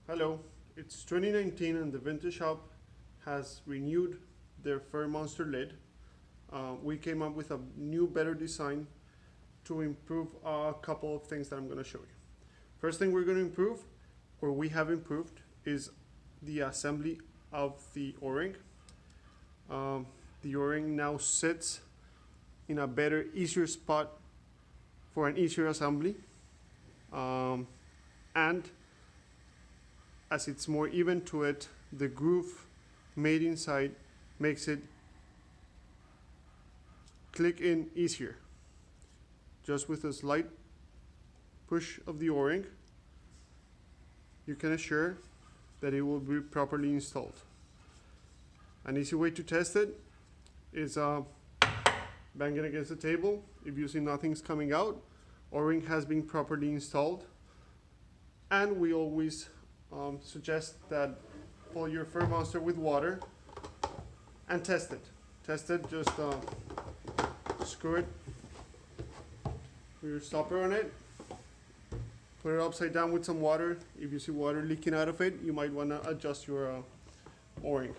Hello, it's 2019 and the Vintage Shop has renewed their Fermonster lid. We came up with a new, better design to improve a couple of things that I'm going to show you. First thing we're going to improve, or we have improved, is the assembly of the O-Ring. The O-Ring now sits in a better, easier spot for an easier assembly. And as it's more even to it, the groove made inside makes it click in easier. Just with a slight push of the O-Ring, you can assure that it will be properly installed. An easy way to test it is bang it against the table. If you see nothing's coming out, O-Ring has been properly installed. And we always suggest that fill your Fermonster with water and test it. Test it, just screw it, put your stopper on it, put it upside down with some water. If you see water leaking out of it, you might want to adjust your O-Ring.